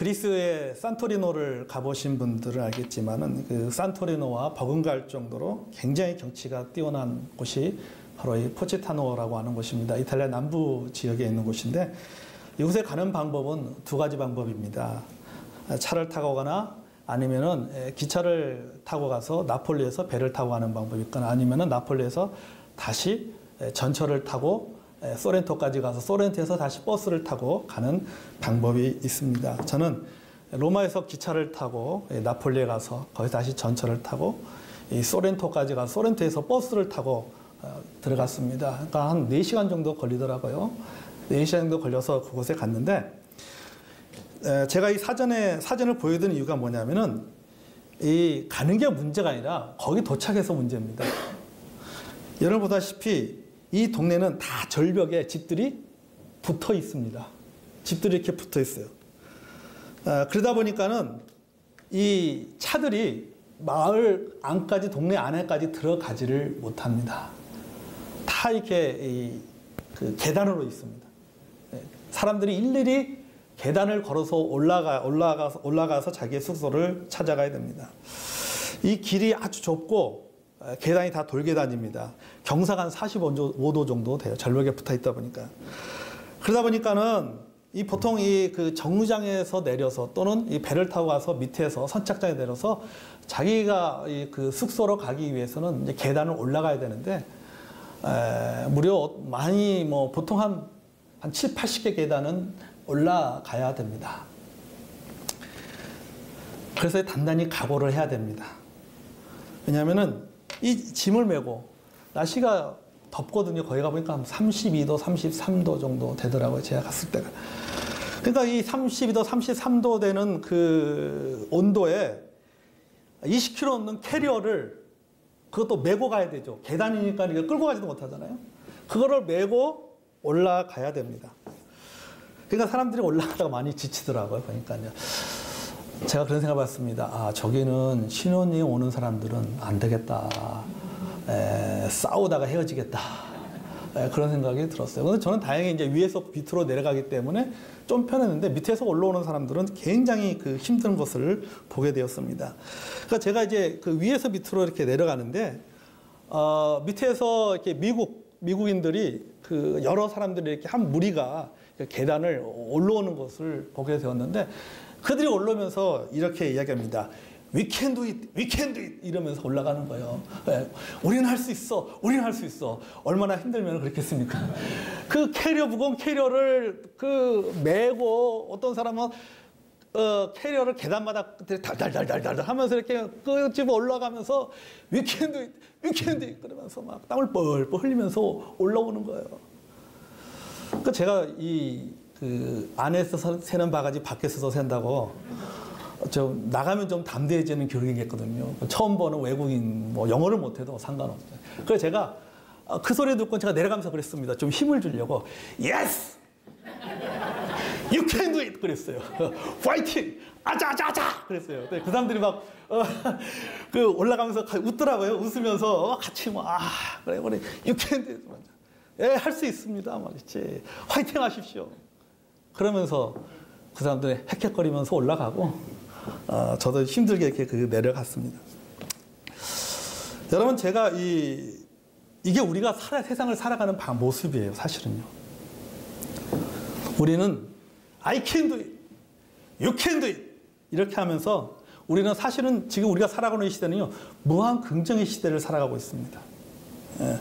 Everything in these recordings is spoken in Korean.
그리스의 산토리노를 가보신 분들은 알겠지만은 그 산토리노와 버금갈 정도로 굉장히 경치가 뛰어난 곳이 바로 이 포치타노라고 하는 곳입니다. 이탈리아 남부 지역에 있는 곳인데 이곳에 가는 방법은 두 가지 방법입니다. 차를 타고 가거나 아니면은 기차를 타고 가서 나폴리에서 배를 타고 가는 방법이 있거나 아니면은 나폴리에서 다시 전철을 타고 소렌토까지 가서 소렌토에서 다시 버스를 타고 가는 방법이 있습니다. 저는 로마에서 기차를 타고 나폴리에 가서 거기서 다시 전철을 타고 이 소렌토까지 가서 소렌토에서 버스를 타고 들어갔습니다. 그러니까 한 4시간 정도 걸리더라고요. 4시간 정도 걸려서 그곳에 갔는데 제가 이 사진을 보여드린 이유가 뭐냐면은 이 가는 게 문제가 아니라 거기 도착해서 문제입니다. 여러분 보다시피 이 동네는 다 절벽에 집들이 붙어 있습니다. 집들이 이렇게 붙어 있어요. 그러다 보니까는 이 차들이 마을 안까지, 동네 안에까지 들어가지를 못합니다. 다 이렇게 그 계단으로 있습니다. 사람들이 일일이 계단을 걸어서 올라가서 자기의 숙소를 찾아가야 됩니다. 이 길이 아주 좁고 계단이 다 돌계단입니다. 경사가 한 45도 정도 돼요. 절벽에 붙어 있다 보니까. 그러다 보니까는 이 보통 그 정류장에서 내려서 또는 이 배를 타고 가서 밑에서 선착장에 내려서 자기가 그 숙소로 가기 위해서는 이제 계단을 올라가야 되는데 무려 많이 보통 한 7, 80개 계단은 올라가야 됩니다. 그래서 단단히 각오를 해야 됩니다. 왜냐하면은 이 짐을 메고 날씨가 덥거든요. 거기 가보니까 한 32도, 33도 정도 되더라고요. 제가 갔을 때가. 그러니까 이 32도, 33도 되는 그 온도에 20kg 넘는 캐리어를 그것도 메고 가야 되죠. 계단이니까 이거 끌고 가지도 못하잖아요. 그거를 메고 올라가야 됩니다. 그러니까 사람들이 올라가다가 많이 지치더라고요. 보니까요. 제가 그런 생각을 했습니다. 아, 저기는 신혼여행 오는 사람들은 안 되겠다. 싸우다가 헤어지겠다. 그런 생각이 들었어요. 근데 저는 다행히 이제 위에서 밑으로 내려가기 때문에 좀 편했는데 밑에서 올라오는 사람들은 굉장히 그 힘든 것을 보게 되었습니다. 그러니까 제가 이제 그 위에서 밑으로 이렇게 내려가는데, 밑에서 이렇게 미국인들이 그 여러 사람들이 이렇게 한 무리가 계단을 올라오는 것을 보게 되었는데, 그들이 올라오면서 이렇게 이야기합니다. We can do it, we can do it 이러면서 올라가는 거예요. 네. 우리는 할 수 있어, 우리는 할 수 있어. 얼마나 힘들면 그렇겠습니까? 그 무거운 캐리어를 메고 어떤 사람은 캐리어를 계단마다 달달달달달 하면서 이렇게 집어 올라가면서 We can do it, we can do it 그러면서 막 땀을 뻘뻘 흘리면서 올라오는 거예요. 그러니까 제가 안에서 새는 바가지 밖에서도 샌다고 좀 나가면 좀 담대해지는 교육이겠거든요. 처음 보는 외국인 영어를 못해도 상관없어요. 그래서 제가 그 소리 듣고 제가 내려가면서 그랬습니다. 좀 힘을 주려고 Yes! You can do it! 그랬어요. Fighting! 아자아자아자! 그랬어요. 그 사람들이 막 올라가면서 웃더라고요. 웃으면서 같이 그래 You can do it! 예, 할 수 있습니다. 말이지. 화이팅 하십시오. 그러면서 그 사람들이 헥헥거리면서 올라가고 저도 힘들게 이렇게 내려갔습니다. 여러분, 제가 이게 우리가 세상을 살아가는 모습이에요. 사실은요. 우리는 I can do it, you can do it 이렇게 하면서 우리는 사실은 지금 우리가 살아가는 이 시대는요, 무한 긍정의 시대를 살아가고 있습니다. 예.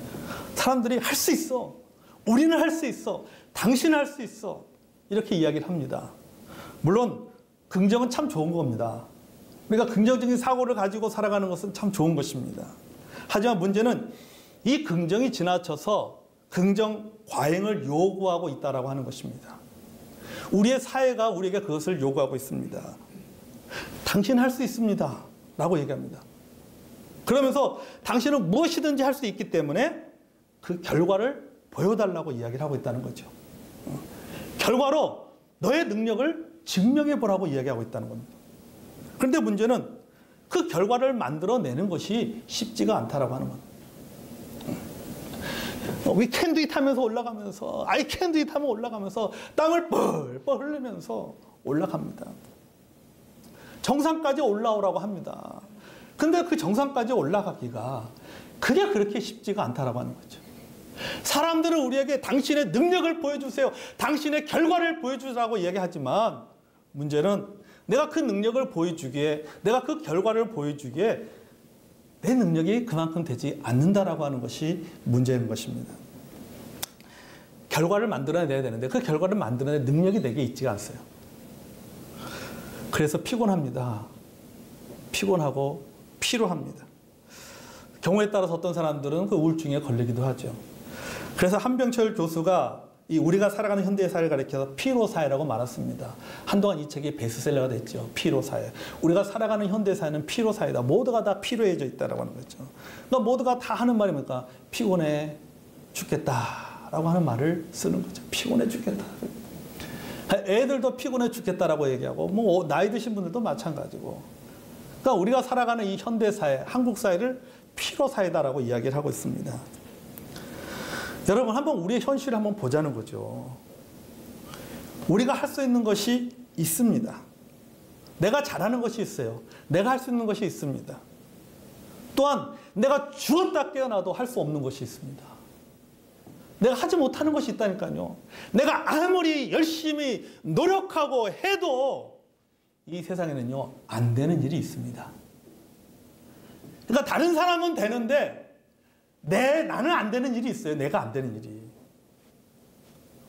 사람들이 할 수 있어, 우리는 할 수 있어, 당신은 할 수 있어 이렇게 이야기를 합니다. 물론 긍정은 참 좋은 겁니다. 우리가 긍정적인 사고를 가지고 살아가는 것은 참 좋은 것입니다. 하지만 문제는 이 긍정이 지나쳐서 긍정 과잉을 요구하고 있다라고 하는 것입니다. 우리의 사회가 우리에게 그것을 요구하고 있습니다. 당신 할 수 있습니다 라고 얘기합니다. 그러면서 당신은 무엇이든지 할 수 있기 때문에 그 결과를 보여달라고 이야기를 하고 있다는 거죠. 결과로 너의 능력을 증명해 보라고 이야기하고 있다는 겁니다. 그런데 문제는 그 결과를 만들어내는 것이 쉽지가 않다라고 하는 겁니다. We can do it 하면서 올라가면서 I can do it 하면 올라가면서 땀을 뻘뻘 흘리면서 올라갑니다. 정상까지 올라오라고 합니다. 근데 그 정상까지 올라가기가 그게 그렇게 쉽지가 않다라고 하는 거죠. 사람들은 우리에게 당신의 능력을 보여주세요. 당신의 결과를 보여주라고 이야기하지만 문제는 내가 그 능력을 보여주기에, 내가 그 결과를 보여주기에 내 능력이 그만큼 되지 않는다라고 하는 것이 문제인 것입니다. 결과를 만들어내야 되는데 그 결과를 만들어낼 능력이 내게 있지가 않아요. 그래서 피곤합니다. 피곤하고 피로합니다. 경우에 따라서 어떤 사람들은 그 우울증에 걸리기도 하죠. 그래서 한병철 교수가 우리가 살아가는 현대사회를 가리켜서 피로사회라고 말했습니다. 한동안 이 책이 베스트셀러가 됐죠. 피로사회. 우리가 살아가는 현대사회는 피로사회다. 모두가 다 피로해져 있다라고 하는 거죠. 그러니까 모두가 다 하는 말이 뭡니까? 피곤해 죽겠다라고 하는 말을 쓰는 거죠. 피곤해 죽겠다. 애들도 피곤해 죽겠다라고 얘기하고 뭐 나이 드신 분들도 마찬가지고. 그러니까 우리가 살아가는 이 현대사회, 한국사회를 피로사회다라고 이야기를 하고 있습니다. 여러분 한번 우리의 현실을 한번 보자는 거죠. 우리가 할 수 있는 것이 있습니다. 내가 잘하는 것이 있어요. 내가 할 수 있는 것이 있습니다. 또한 내가 죽었다 깨어나도 할 수 없는 것이 있습니다. 내가 하지 못하는 것이 있다니까요. 내가 아무리 열심히 노력하고 해도 이 세상에는요 안 되는 일이 있습니다. 그러니까 다른 사람은 되는데 나는 안 되는 일이 있어요. 내가 안 되는 일이.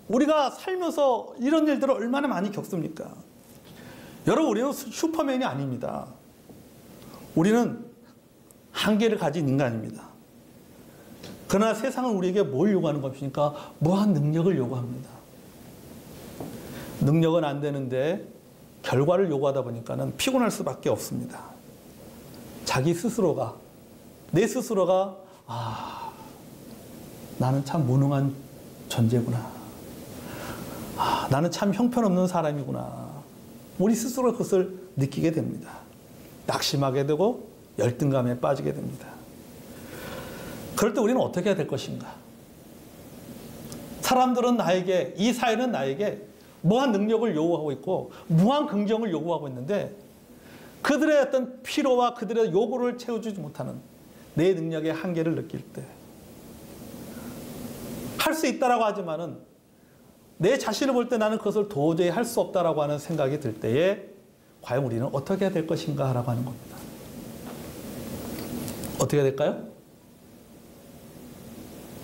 우리가 살면서 이런 일들을 얼마나 많이 겪습니까? 여러분 우리는 슈퍼맨이 아닙니다. 우리는 한계를 가진 인간입니다. 그러나 세상은 우리에게 뭘 요구하는 것입니까? 무한 능력을 요구합니다. 능력은 안 되는데 결과를 요구하다 보니까는 피곤할 수밖에 없습니다. 자기 스스로가, 내 스스로가 나는 참 무능한 존재구나. 나는 참 형편없는 사람이구나. 우리 스스로 그것을 느끼게 됩니다. 낙심하게 되고 열등감에 빠지게 됩니다. 그럴 때 우리는 어떻게 해야 될 것인가? 사람들은 나에게, 이 사회는 나에게 무한 능력을 요구하고 있고 무한 긍정을 요구하고 있는데 그들의 어떤 피로와 그들의 요구를 채워주지 못하는 내 능력의 한계를 느낄 때 할 수 있다라고 하지만은 내 자신을 볼 때 나는 그것을 도저히 할 수 없다라고 하는 생각이 들 때에 과연 우리는 어떻게 해야 될 것인가 라고 하는 겁니다. 어떻게 해야 될까요?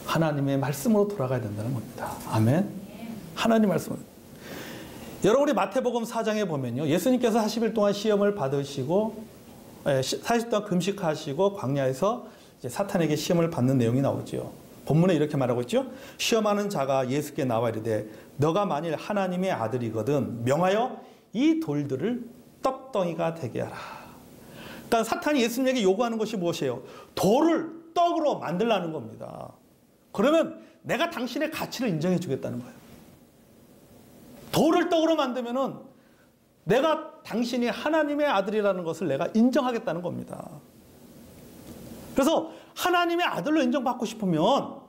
하나님의 말씀으로 돌아가야 된다는 겁니다. 아멘. 하나님 말씀으로. 여러분 우리 마태복음 4장에 보면요. 예수님께서 40일 동안 시험을 받으시고 40일 동안 금식하시고 광야에서 이제 사탄에게 시험을 받는 내용이 나오죠. 본문에 이렇게 말하고 있죠. 시험하는 자가 예수께 나와 이르되 너가 만일 하나님의 아들이거든 명하여 이 돌들을 떡덩이가 되게 하라. 그러니까 사탄이 예수님에게 요구하는 것이 무엇이에요? 돌을 떡으로 만들라는 겁니다. 그러면 내가 당신의 가치를 인정해 주겠다는 거예요. 돌을 떡으로 만들면은 내가 당신이 하나님의 아들이라는 것을 내가 인정하겠다는 겁니다. 그래서 하나님의 아들로 인정받고 싶으면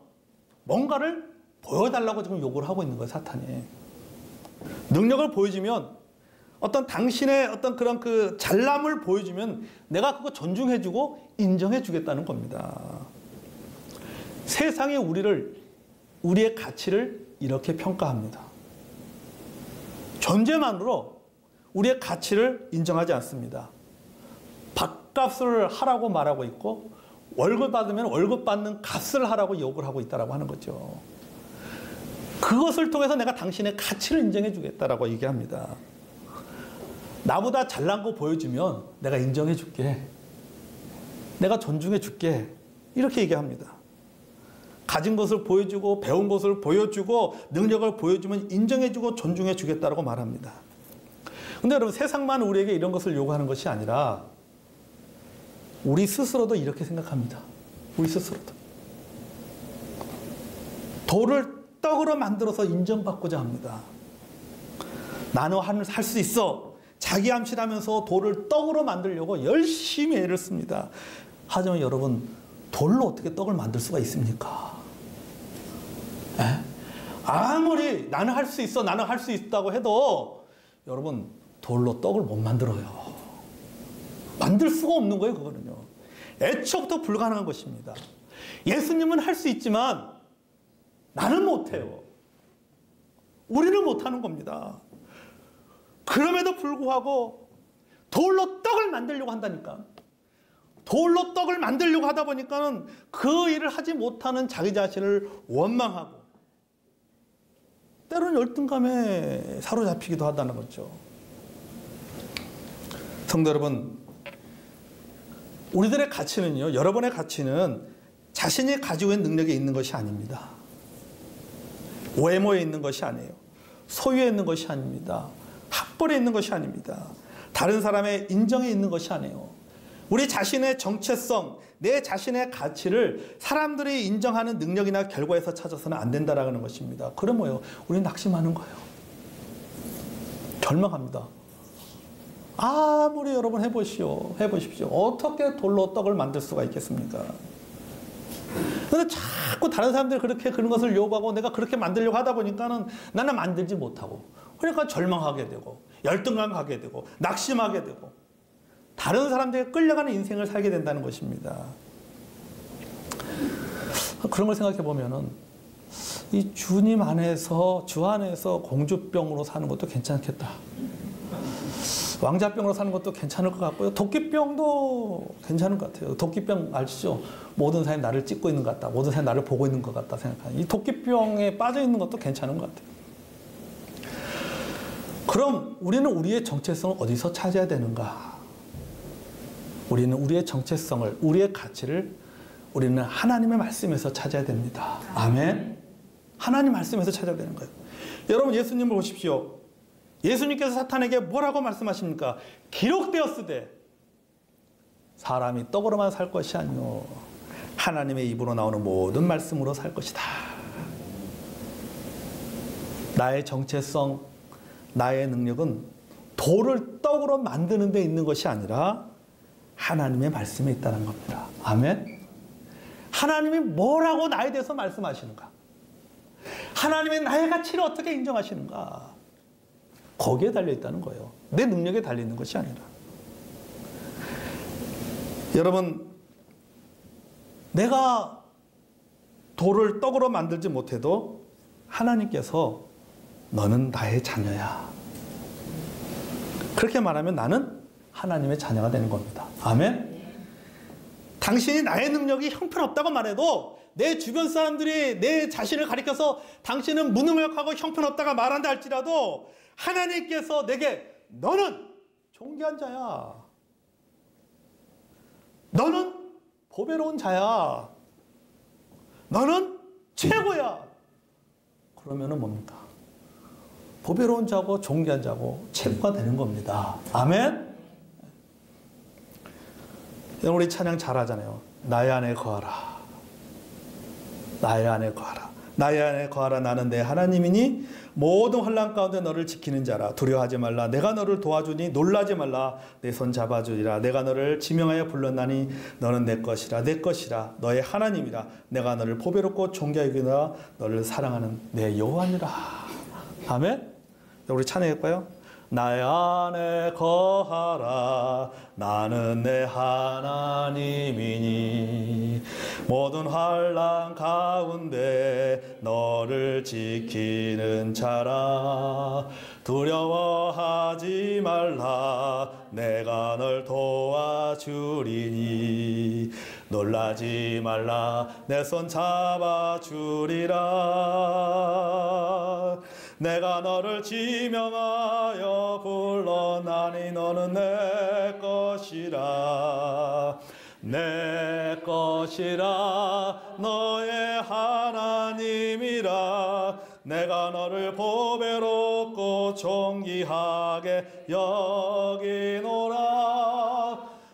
뭔가를 보여달라고 지금 요구를 하고 있는 거예요, 사탄이. 능력을 보여주면 어떤 당신의 어떤 그런 그 잘남을 보여주면 내가 그거 존중해주고 인정해주겠다는 겁니다. 세상이 우리의 가치를 이렇게 평가합니다. 존재만으로 우리의 가치를 인정하지 않습니다. 밥값을 하라고 말하고 있고 월급 받으면 월급 받는 값을 하라고 요구를 하고 있다고 하는 거죠. 그것을 통해서 내가 당신의 가치를 인정해 주겠다라고 얘기합니다. 나보다 잘난 거 보여주면 내가 인정해 줄게. 내가 존중해 줄게. 이렇게 얘기합니다. 가진 것을 보여주고 배운 것을 보여주고 능력을 보여주면 인정해주고 존중해 주겠다라고 말합니다. 근데 여러분 세상만 우리에게 이런 것을 요구하는 것이 아니라 우리 스스로도 이렇게 생각합니다. 우리 스스로도. 돌을 떡으로 만들어서 인정받고자 합니다. 나는 할 수 있어. 자기 암시하면서 돌을 떡으로 만들려고 열심히 애를 씁니다. 하지만 여러분 돌로 어떻게 떡을 만들 수가 있습니까? 에? 아무리 나는 할 수 있어, 나는 할 수 있다고 해도 여러분 돌로 떡을 못 만들어요. 만들 수가 없는 거예요, 그거는요. 애초부터 불가능한 것입니다. 예수님은 할 수 있지만 나는 못해요. 우리는 못하는 겁니다. 그럼에도 불구하고 돌로 떡을 만들려고 한다니까. 돌로 떡을 만들려고 하다 보니까는 그 일을 하지 못하는 자기 자신을 원망하고 때로는 열등감에 사로잡히기도 한다는 거죠. 성도 여러분, 우리들의 가치는요, 여러분의 가치는 자신이 가지고 있는 능력에 있는 것이 아닙니다. 외모에 있는 것이 아니에요. 소유에 있는 것이 아닙니다. 학벌에 있는 것이 아닙니다. 다른 사람의 인정에 있는 것이 아니에요. 우리 자신의 정체성, 내 자신의 가치를 사람들이 인정하는 능력이나 결과에서 찾아서는 안 된다라는 것입니다. 그럼 뭐예요? 우리는 낙심하는 거예요. 절망합니다. 아무리 여러분 해보십시오. 어떻게 돌로 떡을 만들 수가 있겠습니까? 근데 자꾸 다른 사람들이 그렇게 그런 것을 요구하고 내가 그렇게 만들려고 하다 보니까는 나는 만들지 못하고, 그러니까 절망하게 되고 열등감 가게 되고 낙심하게 되고 다른 사람들에게 끌려가는 인생을 살게 된다는 것입니다. 그런 걸 생각해 보면은 이 주님 안에서, 주 안에서 공주병으로 사는 것도 괜찮겠다. 왕자병으로 사는 것도 괜찮을 것 같고요. 도끼병도 괜찮은 것 같아요. 도끼병 아시죠? 모든 사람이 나를 찍고 있는 것 같다. 모든 사람이 나를 보고 있는 것 같다 생각하는 이 도끼병에 빠져 있는 것도 괜찮은 것 같아요. 그럼 우리는 우리의 정체성을 어디서 찾아야 되는가? 우리는 우리의 정체성을, 우리의 가치를 우리는 하나님의 말씀에서 찾아야 됩니다. 아멘. 하나님 말씀에서 찾아야 되는 거예요. 여러분, 예수님을 보십시오. 예수님께서 사탄에게 뭐라고 말씀하십니까? 기록되었으되 사람이 떡으로만 살 것이 아니요 하나님의 입으로 나오는 모든 말씀으로 살 것이다. 나의 정체성, 나의 능력은 돌을 떡으로 만드는 데 있는 것이 아니라 하나님의 말씀에 있다는 겁니다. 아멘. 하나님이 뭐라고 나에 대해서 말씀하시는가? 하나님의 나의 가치를 어떻게 인정하시는가? 거기에 달려있다는 거예요. 내 능력에 달려있는 것이 아니라. 여러분, 내가 돌을 떡으로 만들지 못해도 하나님께서 너는 나의 자녀야. 그렇게 말하면 나는 하나님의 자녀가 되는 겁니다. 아멘. 당신이 나의 능력이 형편없다고 말해도 내 주변 사람들이 내 자신을 가리켜서 당신은 무능력하고 형편없다가 말한다 할지라도 하나님께서 내게 너는 존귀한 자야. 너는 보배로운 자야. 너는 최고야. 그러면은 뭡니까? 보배로운 자고 존귀한 자고 최고가 되는 겁니다. 아멘. 우리 찬양 잘하잖아요. 나의 안에 거하라. 나의 안에 거하라. 나의 안에 거하라. 나는 내 하나님이니 모든 환난 가운데 너를 지키는 자라. 두려워하지 말라. 내가 너를 도와주니 놀라지 말라. 내 손 잡아주리라. 내가 너를 지명하여 불렀나니 너는 내 것이라. 내 것이라. 너의 하나님이라. 내가 너를 보배롭고 존귀하게 여기노라. 너를 사랑하는 내 여호와니라. 아멘. 우리 찬양할까요? 나의 안에 거하라. 나는 내 하나님이니 모든 환난 가운데 너를 지키는 자라. 두려워하지 말라. 내가 널 도와주리니 놀라지 말라. 내 손 잡아주리라. 내가 너를 지명하여 불러나니 너는 내 것이라. 내 것이라. 너의 하나님이라. 내가 너를 보배롭고 존귀하게 여기노라.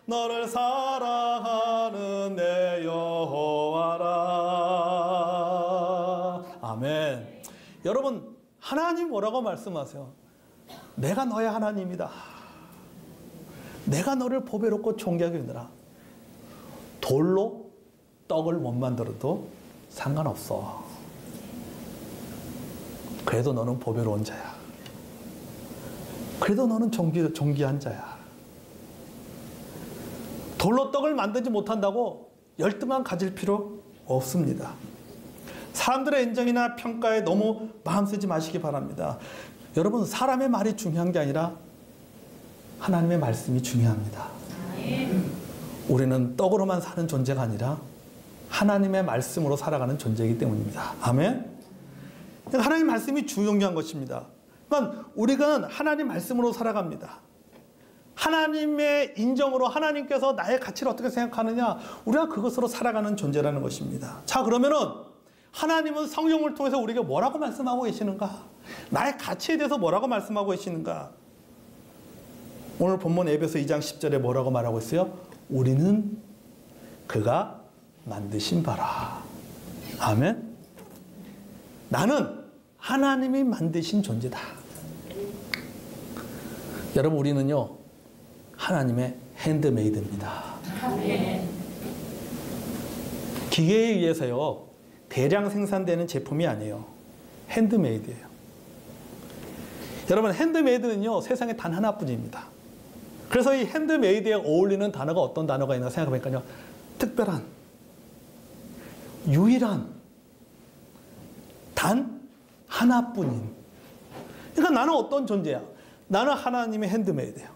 너를 사랑하는 내 여호와라. 아멘. 여러분, 하나님 뭐라고 말씀하세요? 내가 너의 하나님이다. 내가 너를 보배롭고 존귀하게 여기노라. 돌로 떡을 못 만들어도 상관없어. 그래도 너는 보배로운 자야. 그래도 너는 존귀한 자야. 돌로 떡을 만들지 못한다고 열등감 가질 필요 없습니다. 사람들의 인정이나 평가에 너무 마음 쓰지 마시기 바랍니다. 여러분, 사람의 말이 중요한 게 아니라 하나님의 말씀이 중요합니다. 우리는 떡으로만 사는 존재가 아니라 하나님의 말씀으로 살아가는 존재이기 때문입니다. 아멘. 하나님의 말씀이 중요한 것입니다. 그러니까 우리가 하나님 말씀으로 살아갑니다. 하나님의 인정으로 하나님께서 나의 가치를 어떻게 생각하느냐, 우리가 그것으로 살아가는 존재라는 것입니다. 자, 그러면은 하나님은 성경을 통해서 우리에게 뭐라고 말씀하고 계시는가? 나의 가치에 대해서 뭐라고 말씀하고 계시는가? 오늘 본문 에베소 2장 10절에 뭐라고 말하고 있어요? 우리는 그가 만드신 바라. 아멘. 나는 하나님이 만드신 존재다. 여러분, 우리는요 하나님의 핸드메이드입니다. 기계에 의해서요 대량 생산되는 제품이 아니에요. 핸드메이드예요. 여러분, 핸드메이드는요 세상에 단 하나뿐입니다. 그래서 이 핸드메이드에 어울리는 단어가 어떤 단어가 있나 생각해보니까요, 특별한, 유일한, 단 하나뿐인. 그러니까 나는 어떤 존재야? 나는 하나님의 핸드메이드예요.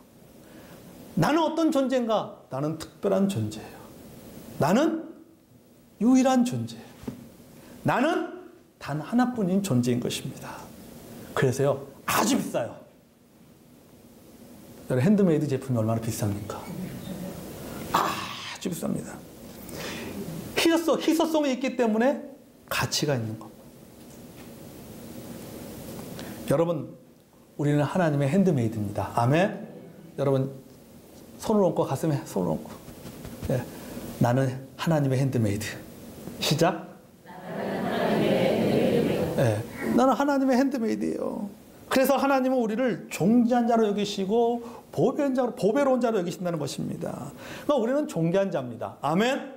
나는 어떤 존재인가? 나는 특별한 존재예요. 나는 유일한 존재예요. 나는 단 하나뿐인 존재인 것입니다. 그래서요 아주 비싸요. 여러분, 핸드메이드 제품이 얼마나 비쌉니까? 아주 비쌉니다. 희소성이 있기 때문에 가치가 있는 것. 여러분, 우리는 하나님의 핸드메이드입니다. 아멘. 여러분, 손을 얹고 가슴에 손을 얹고. 네. 나는 하나님의 핸드메이드. 시작. 네. 나는 하나님의 핸드메이드예요. 그래서 하나님은 우리를 존귀한 자로 여기시고 보배로운 자로 여기신다는 것입니다. 그러니까 우리는 존귀한 자입니다. 아멘.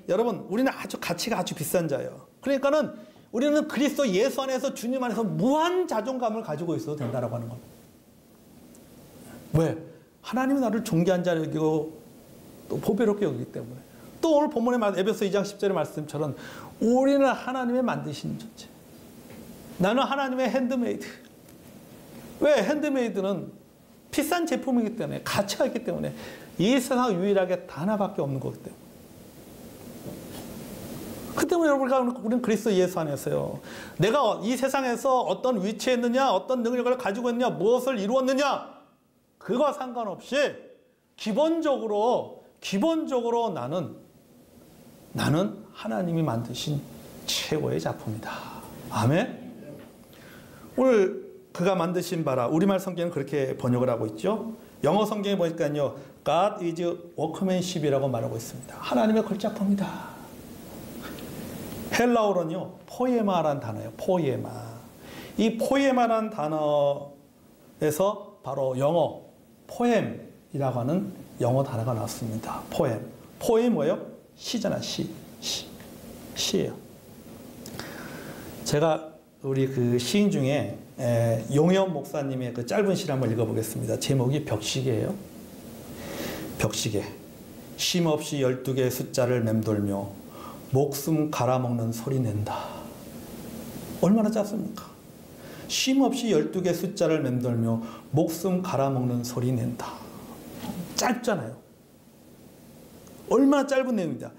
여러분, 우리는 가치가 아주 비싼 자예요. 그러니까는 우리는 그리스도 예수 안에서, 주님 안에서 무한 자존감을 가지고 있어도 된다라고 하는 겁니다. 왜? 하나님이 나를 존귀한 자로 여기고 또 보배롭게 여기기 때문에. 또 오늘 본문의 에베소 2장 10절의 말씀처럼 우리는 하나님의 만드신 존재. 나는 하나님의 핸드메이드. 왜? 핸드메이드는 비싼 제품이기 때문에, 가치가 있기 때문에, 이 세상 유일하게 단 하나밖에 없는 거기 때문에. 그 때문에 우리는 그리스도 예수 안에서요, 내가 이 세상에서 어떤 위치에 있느냐, 어떤 능력을 가지고 있느냐, 무엇을 이루었느냐, 그거와 상관없이 기본적으로 나는 하나님이 만드신 최고의 작품이다. 아멘. 오늘 그가 만드신 바라, 우리말 성경은 그렇게 번역을 하고 있죠. 영어 성경에 보니까요, God is workmanship이라고 말하고 있습니다. 하나님의 걸작품이다. 헬라어로는요, 포에마라는 단어예요. 포에마. 이 포에마라는 단어에서 바로 영어 포엠이라고 하는 영어 단어가 나왔습니다. 포엠. 포엠이 뭐예요? 시잖아, 시예요. 제가 우리 그 시인 중에 용혜원 목사님의 그 짧은 시를 한번 읽어보겠습니다. 제목이 벽시계예요. 벽시계. 쉼없이 12개의 숫자를 맴돌며 목숨 갈아먹는 소리 낸다. 얼마나 짧습니까? 쉼없이 12개의 숫자를 맴돌며 목숨 갈아먹는 소리 낸다. 짧잖아요. 얼마나 짧은 내용입니다.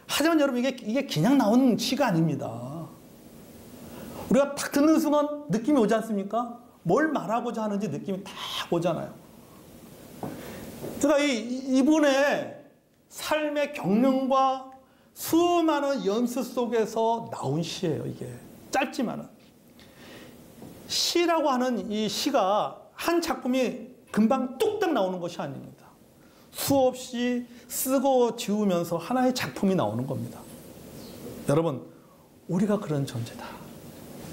하지만 여러분, 이게 그냥 나온 시가 아닙니다. 우리가 딱 듣는 순간 느낌이 오지 않습니까? 뭘 말하고자 하는지 느낌이 딱 오잖아요. 그러니까 이분의 삶의 경륜과 수많은 연습 속에서 나온 시예요, 이게. 짧지만은. 시라고 하는 이 시가 한 작품이 금방 뚝딱 나오는 것이 아닙니다. 수없이 쓰고 지우면서 하나의 작품이 나오는 겁니다. 여러분, 우리가 그런 존재다.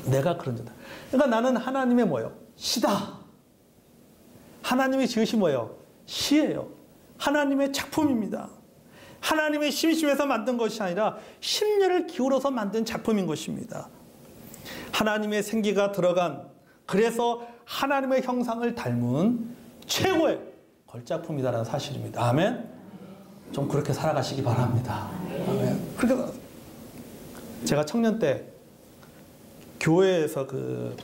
내가 그런 존재다. 그러니까 나는 하나님의 뭐예요? 시다. 하나님이 지으신 뭐예요? 시예요. 하나님의 작품입니다. 하나님의 심심해서 만든 것이 아니라 심려를 기울여서 만든 작품인 것입니다. 하나님의 생기가 들어간, 그래서 하나님의 형상을 닮은 최고의 걸작품이다라는 사실입니다. 아멘. 좀 그렇게 살아가시기 바랍니다. 그러니까 제가 청년 때 교회에서 그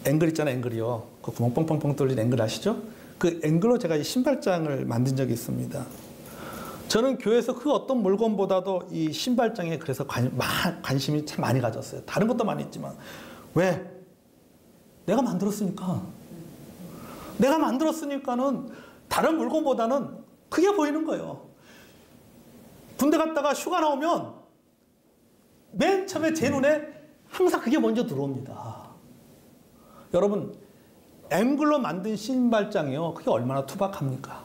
앵글 있잖아요, 앵글이요. 그 구멍 뻥뻥뻥 뚫린 앵글 아시죠? 그 앵글로 제가 이 신발장을 만든 적이 있습니다. 저는 교회에서 그 어떤 물건보다도 이 신발장에 그래서 관심이 참 많이 가졌어요. 다른 것도 많이 있지만. 왜? 내가 만들었으니까. 내가 만들었으니까는 다른 물건보다는 크게 보이는 거예요. 군대 갔다가 휴가 나오면 맨 처음에 제 눈에 항상 그게 먼저 들어옵니다. 여러분, 앵글로 만든 신발장이요. 그게 얼마나 투박합니까?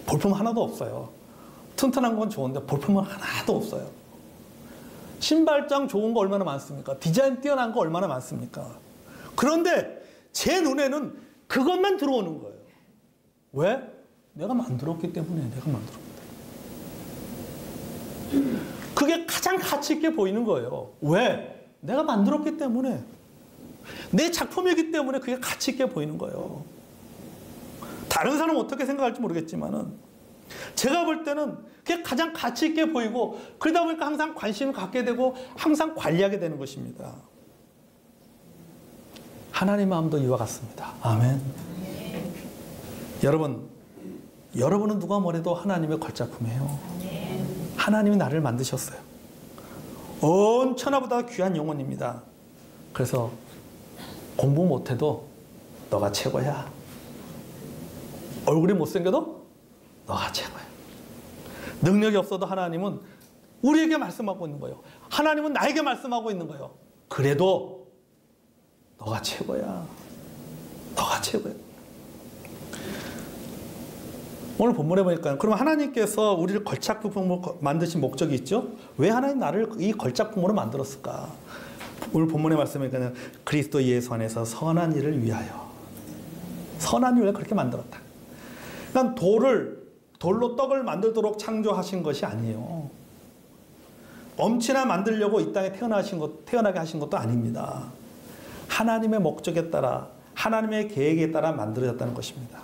볼품 하나도 없어요. 튼튼한 건 좋은데 볼품은 하나도 없어요. 신발장 좋은 거 얼마나 많습니까? 디자인 뛰어난 거 얼마나 많습니까? 그런데 제 눈에는 그것만 들어오는 거예요. 왜? 내가 만들었기 때문에. 내가 만들었기 때문에. 그게 가장 가치 있게 보이는 거예요. 왜? 내가 만들었기 때문에. 내 작품이기 때문에 그게 가치 있게 보이는 거예요. 다른 사람은 어떻게 생각할지 모르겠지만은 제가 볼 때는 그게 가장 가치 있게 보이고 그러다 보니까 항상 관심을 갖게 되고 항상 관리하게 되는 것입니다. 하나님 마음도 이와 같습니다. 아멘. 여러분은 누가 뭐래도 하나님의 걸작품이에요. 하나님이 나를 만드셨어요. 온 천하보다 귀한 영혼입니다. 그래서 공부 못해도 너가 최고야. 얼굴이 못생겨도 너가 최고야. 능력이 없어도 하나님은 우리에게 말씀하고 있는 거예요. 하나님은 나에게 말씀하고 있는 거예요. 그래도 너가 최고야. 너가 최고야. 오늘 본문에 보니까 그럼 하나님께서 우리를 걸작품으로 만드신 목적이 있죠? 왜 하나님 나를 이 걸작품으로 만들었을까? 오늘 본문의 말씀이니까 그리스도 예수 안에서 선한 일을 위하여. 선한 일을 그렇게 만들었다. 그러니까 돌로 떡을 만들도록 창조하신 것이 아니에요. 엄친아 만들려고 이 땅에 태어나게 하신 것도 아닙니다. 하나님의 목적에 따라, 하나님의 계획에 따라 만들어졌다는 것입니다.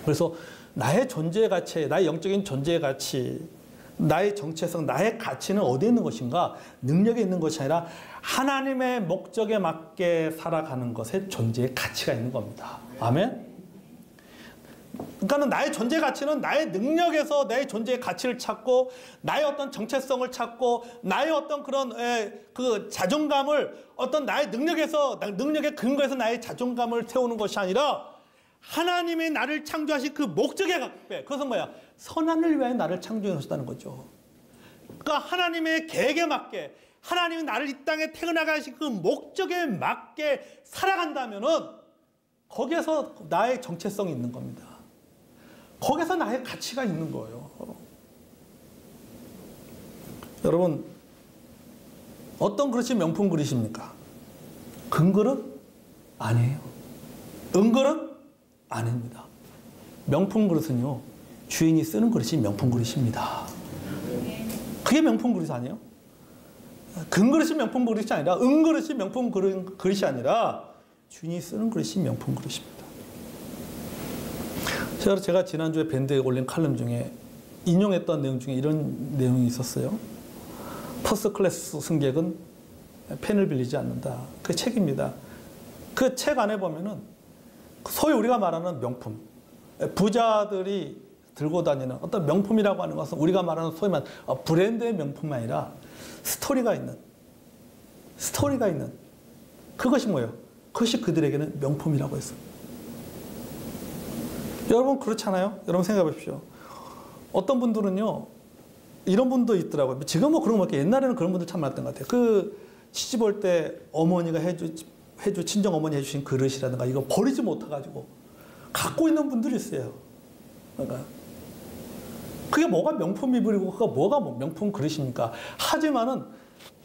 그래서 나의 존재의 가치, 나의 영적인 존재의 가치, 나의 정체성, 나의 가치는 어디에 있는 것인가? 능력에 있는 것이 아니라 하나님의 목적에 맞게 살아가는 것에 존재의 가치가 있는 겁니다. 아멘? 그러니까 나의 존재 가치는 나의 능력에서 나의 존재의 가치를 찾고 나의 어떤 정체성을 찾고 나의 어떤 그런 그 자존감을 어떤 나의 능력의 근거에서 나의 자존감을 세우는 것이 아니라 하나님이 나를 창조하신 그 목적에 갖게. 그것은 뭐야? 선한 일을 위하여 나를 창조하셨다는 거죠. 그러니까 하나님의 계획에 맞게 하나님이 나를 이 땅에 태어나게 하신 그 목적에 맞게 살아간다면은 거기에서 나의 정체성이 있는 겁니다. 거기서 나의 가치가 있는 거예요. 여러분, 어떤 그릇이 명품 그릇입니까? 금그릇? 아니에요. 은그릇? 아닙니다. 명품 그릇은요, 주인이 쓰는 그릇이 명품 그릇입니다. 그게 명품 그릇이 아니에요? 금그릇이 명품 그릇이 아니라 은그릇이 명품 그릇이 아니라 주인이 쓰는 그릇이 명품 그릇입니다. 제가 지난주에 밴드에 올린 칼럼 중에 인용했던 내용 중에 이런 내용이 있었어요. 퍼스트 클래스 승객은 펜을 빌리지 않는다. 그 책입니다. 그 책 안에 보면은 소위 우리가 말하는 명품, 부자들이 들고 다니는 어떤 명품이라고 하는 것은 우리가 말하는 소위 말하는 브랜드의 명품이 아니라 스토리가 있는 그것이 뭐예요? 그것이 그들에게는 명품이라고 했어요. 여러분 그렇잖아요? 여러분 생각해 보십시오. 어떤 분들은요, 이런 분도 있더라고요. 지금 뭐 그런 거 옛날에는 그런 분들 참 많았던 것 같아요. 그 시집 올 때 어머니가 친정 어머니 해주신 그릇이라든가 이거 버리지 못해가지고 갖고 있는 분들이 있어요. 그러니까 그게 뭐가 명품 이불이고 그게 뭐가 명품 그릇입니까? 하지만은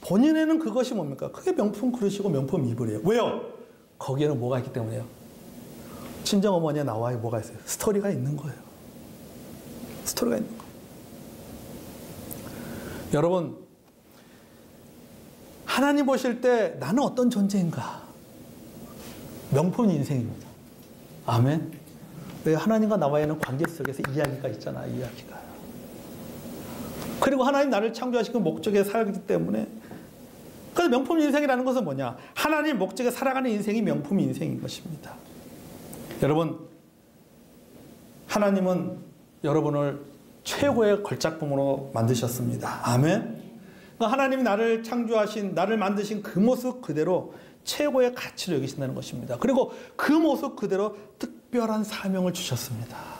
본인에는 그것이 뭡니까? 그게 명품 그릇이고 명품 이불이에요. 왜요? 거기에는 뭐가 있기 때문에요. 친정 어머니에 나와 뭐가 있어요? 스토리가 있는 거예요. 스토리가 있는 거. 여러분, 하나님 보실 때 나는 어떤 존재인가? 명품 인생입니다. 아멘. 왜 하나님과 나와의 관계 속에서 이야기가 있잖아, 이야기가. 그리고 하나님 나를 창조하신 그 목적에 살기 때문에. 그래서 명품 인생이라는 것은 뭐냐? 하나님 목적에 살아가는 인생이 명품 인생인 것입니다. 여러분, 하나님은 여러분을 최고의 걸작품으로 만드셨습니다. 아멘. 그러니까 하나님이 나를 창조하신, 나를 만드신 그 모습 그대로 최고의 가치를 여기신다는 것입니다. 그리고 그 모습 그대로 특별한 사명을 주셨습니다.